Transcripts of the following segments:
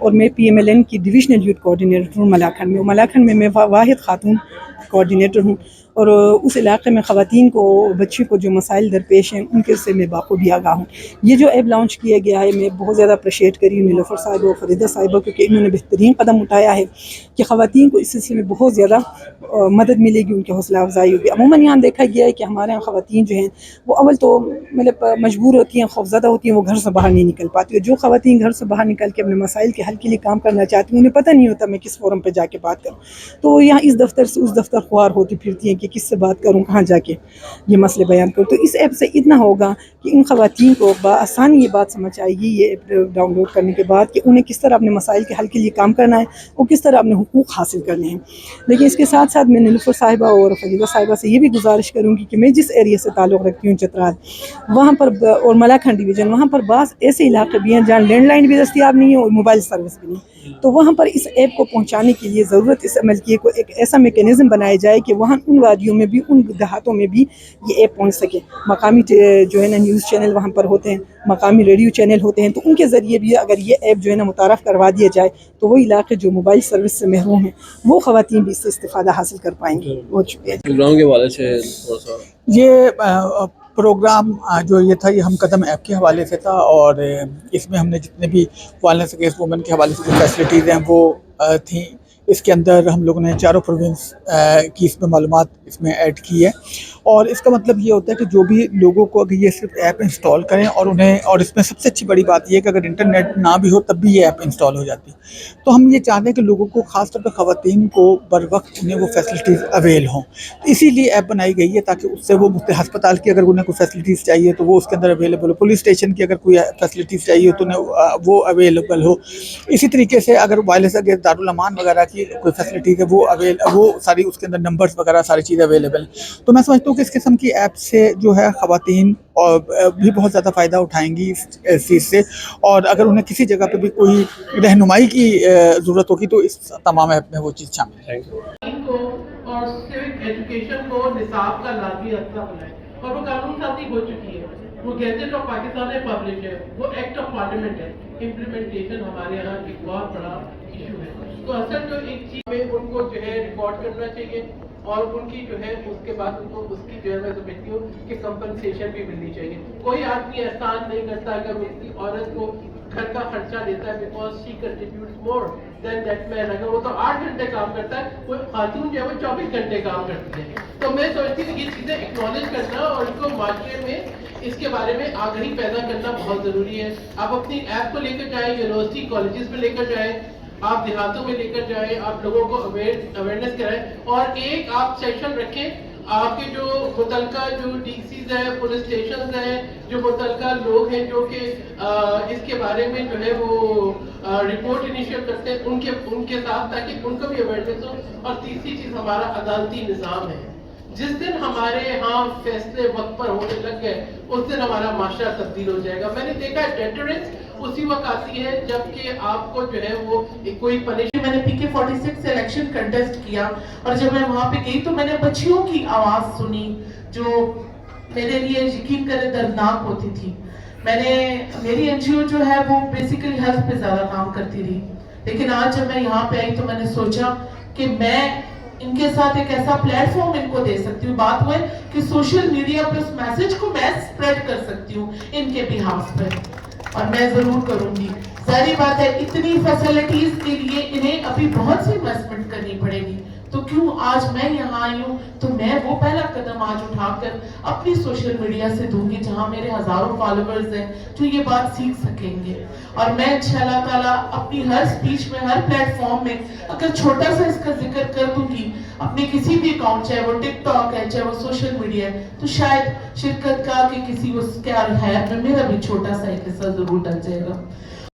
اور میں PMLN کی ڈویژنل یوتھ کوآرڈینیٹر ہوں ملاکنڈ میں. ملاکنڈ میں واحد خاتون کوآرڈینیٹر ہوں اور اس علاقے میں خواتین کو بچیوں کو جو مسائل درپیش ہیں ان کے سے میں بخوبی آگاہ ہوں. یہ جو ایپ لانچ کیا گیا ہے میں بہت زیادہ اپریشیٹ کری ہوں نیلوفر صاحبہ اور فریدہ صاحبہ کیونکہ انہوں نے بہترین قدم اٹھایا ہے کہ خواتین کو اس سلسلے میں بہت زیادہ مدد ملے گی, ان کی حوصلہ افزائی ہوگی. عموماً یہاں دیکھا گیا ہے کہ ہمارے یہاں خواتین جو ہیں وہ اول تو مطلب مجبور ہوتی ہیں, خوفزدہ ہوتی ہیں, وہ گھر سے باہر نہیں نکل پاتی. جو خواتین گھر سے باہر نکل کے اپنے مسائل کے حل کے لیے کام کرنا چاہتی ہیں انہیں پتہ نہیں ہوتا میں کس فورم پہ جا کے بات کروں, تو یہاں اس دفتر سے اس دفتر خوار ہوتی پھرتی ہیں کہ کس سے بات کروں, کہاں جا کے یہ مسئلے بیان کروں. تو اس ایپ سے اتنا ہوگا کہ ان خواتین کو بآسانی یہ بات سمجھ آئے گی یہ ایپ ڈاؤن لوڈ کرنے کے بعد کہ انہیں کس طرح اپنے مسائل کے حل کے لیے کام کرنا ہے اور کس طرح اپنے حقوق حاصل کرنے ہیں. لیکن اس کے ساتھ ساتھ میں نیلوفر صاحبہ اور فریدہ صاحبہ سے یہ بھی گزارش کروں گی کہ میں جس ایریا سے تعلق رکھتی ہوں چترال, وہاں پر اور ملاکنڈ ڈویژن, وہاں پر بعض ایسے علاقے بھی ہیں جہاں لینڈ لائن بھی دستیاب نہیں ہے اور موبائل سروس بھی نہیں, تو وہاں پر اس ایپ کو پہنچانے کے لیے ضرورت اس عمل کی کو ایک ایسا میکینزم بنایا جائے کہ وہاں ان وادیوں میں بھی ان دیہاتوں میں بھی یہ ایپ پہنچ سکے. مقامی جو ہے نا نیوز چینل وہاں پر ہوتے ہیں, مقامی ریڈیو چینل ہوتے ہیں, تو ان کے ذریعے بھی اگر یہ ایپ جو ہے نا متعارف کروا دیا جائے تو وہ علاقے جو موبائل سروس سے محروم ہیں وہ خواتین بھی اس سے استفادہ حاصل کر پائیں گے. بہت شکریہ. پروگرام کے حوالے سے تھوڑا سا یہ پروگرام جو یہ تھا یہ ہم قدم ایپ کے حوالے سے تھا, اور اس میں ہم نے جتنے بھی وائلنس اگینسٹ وومن کے حوالے سے جو فیسلٹیز ہیں وہ تھیں. اس کے اندر ہم لوگوں نے 4 پروونس کی اس میں معلومات اس میں ایڈ کی ہے, اور اس کا مطلب یہ ہوتا ہے کہ جو بھی لوگوں کو اگر یہ صرف ایپ انسٹال کریں اور انہیں, اور اس میں سب سے اچھی بڑی بات یہ ہے کہ اگر انٹرنیٹ نہ بھی ہو تب بھی یہ ایپ انسٹال ہو جاتی ہے. تو ہم یہ چاہتے ہیں کہ لوگوں کو, خاص طور پہ خواتین کو بر وقت انہیں وہ فیسلٹیز اویل ہوں. اسی لیے ایپ بنائی گئی ہے تاکہ اس سے وہ ہسپتال کی اگر انہیں کوئی فیسلٹیز چاہیے تو وہ اس کے اندر اویلیبل ہو, پولیس اسٹیشن کی اگر کوئی فیسلٹیز چاہیے تو انہیں وہ اویلیبل ہو. اسی طریقے سے اگر وائلنس اگینسٹ دارالامان وغیرہ کی کوئی فیسلٹیز ہے وہ ساری اس کے اندر نمبرز وغیرہ ساری چیزیں اویلیبل. تو میں سمجھتا ہوں کہ اس قسم کی ایپ سے جو ہے خواتین بھی بہت زیادہ فائدہ اٹھائیں گی اس چیز سے, اور اگر انہیں کسی جگہ پہ بھی کوئی رہنمائی کی ضرورت ہوگی تو اس تمام ایپ میں وہ چیز شامل ہے. کو اور سوک ایجوکیشن کو نصاب کا لازمی حصہ بنائے, اور وہ قانون سازی ہو چکی ہے, وہ گیزٹ آف پاکستان میں پبلش ہے, وہ ایکٹ آف پارلیمنٹ ہے. امپلیمنٹیشن ہمارے یہاں ایک بہت بڑا ایشو ہے. تو اصل جو ایک چیز میں ان کو جو ہے ریکارڈ کرنا چاہیے, اور ان کی جو ہے اس کے بعد ان کو اس کی جو ہے میں سمجھتی ہوں کہ کمپنسیشن بھی ملنی چاہیے. کوئی آدمی احسان نہیں کرتا اگر اس کی عورت کو گھر کا خرچہ دیتا ہے, because she contributes more than that man. اگر وہ تو 8 گھنٹے کام کرتا ہے, وہ خاتون جو ہے وہ 24 گھنٹے کام کرتی ہے. تو میں سمجھتی ہوں کہ یہ چیزیں ایکنالج کرنا اور ان کو معاشرے میں اس کے بارے میں آگاہی پیدا کرنا بہت ضروری ہے. آپ اپنی ایپ کو لے کر جائیں, یونیورسٹی کالجز میں لے کر جائیں, آپ دیہاتوں میں لے کر جائیں, آپ لوگوں کو اویئرنیس کرائیں, اور ایک آپ سیشن رکھیں. آپ کے جو متعلقہ جو ڈی سیز ہیں, پولیس اسٹیشنز ہیں, جو متعلقہ لوگ ہیں جو کہ اس کے بارے میں جو ہے وہ رپورٹ انیشیٹ کرتے ہیں, ان کے ساتھ, تاکہ ان کو بھی اویئرنیس ہو. اور تیسری چیز ہمارا عدالتی نظام ہے. جس دن ہمارے ہاں فیصلے وقت پر ہونے لگ گئے اس دن ہمارا معاشرہ تبدیل ہو جائے گا. میں نے دیکھا ہے ڈیٹرنس اسی وقت آتی ہے جب کہ آپ کو جو ہے وہ کوئی پنشمنٹ. میں نے PK-46 سے الیکشن کنٹیسٹ کیا, اور جب میں وہاں پہ گئی تو میں نے بچیوں کی آواز سنی جو میرے لیے یقین کرے دردناک ہوتی تھی. میری NGO جو ہے وہ بیسیکلی ہیلتھ پہ زیادہ کام کرتی رہی, لیکن آج جب میں یہاں پہ آئی تو میں نے سوچا کہ میں ان کے ساتھ ایک ایسا پلیٹ فارم ان کو دے سکتی ہوں. بات ہوئے کہ سوشل میڈیا پہ اس میسج کو میں سپریڈ کر سکتی ہوں ان کے بہاف پہ, اور میں ضرور کروں گی. ظاہری بات ہے اتنی فیسلٹیز کے لیے انہیں ابھی بہت سی انویسٹمنٹ کرنی پڑے گی, تو کیوں آج میں یہاں آئی ہوں تو میں وہ پہلا قدم آج اٹھا کر اپنی سوشل میڈیا سے دوں گی جہاں میرے ہزاروں فالوورز ہیں جو یہ بات سیکھ سکیں گے. اور میں انشاءاللہ تعالیٰ اپنی ہر سپیچ میں, ہر پلیٹ فارم میں اگر چھوٹا سا اس کا ذکر کر دوں گی اپنے کسی بھی اکاؤنٹ, چاہے وہ ٹک ٹاک ہے, چاہے وہ سوشل میڈیا ہے, تو شاید شرکت کا کہ کسی اس کے حیات میں میرا بھی چھوٹا سا ایک حصہ ضرور ڈل جائے گا.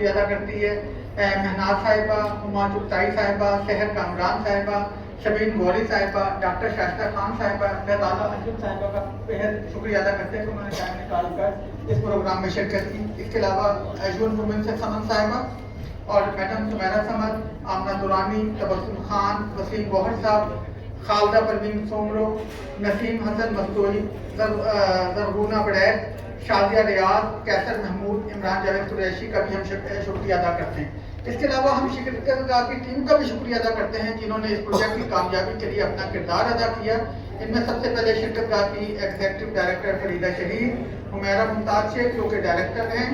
ادا کرتی ہے مہناز صاحبہ, ہما چغتائی صاحبہ, سحر کامران صاحبہ, شبین غوری صاحبہ, ڈاکٹر شائستہ خان صاحبہ, فیضانہ انجم صاحبہ کا بہت شکریہ ادا کرتے ہیں کہ انہوں نے ٹائم نکال کر اس پروگرام میں شرکت کی. اس کے علاوہ ایجون وومن سے سمن صاحبہ اور میڈم سمیرہ سمد, آمنہ دورانی, تبسم خان, وسیم گوہر صاحب, خالدہ پروین سومرو, نسیم حسن مستوری, زرغونہ بڑیت, شازیہ ریاض, کیسر محمود, عمران جاوید قریشی کا بھی ہم شکریہ ادا کرتے ہیں. اس کے علاوہ ہم شرکت کی ٹیم کا بھی شکریہ ادا کرتے ہیں جنہوں نے اس پروجیکٹ کی کامیابی کے لیے اپنا کردار ادا کیا. ان میں سب سے پہلے شرکت کی ایگزیکٹو ڈائریکٹر فریدہ شہید, حمیرہ ممتاز شیخ جو کہ ڈائریکٹر ہیں,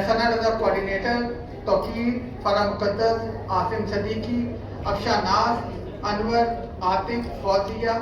ثنا رضا کوآرڈینیٹر, توقیر, فرح مقدس, عاصم صدیقی, افشا ناز, انور, عاطف, فوزیہ.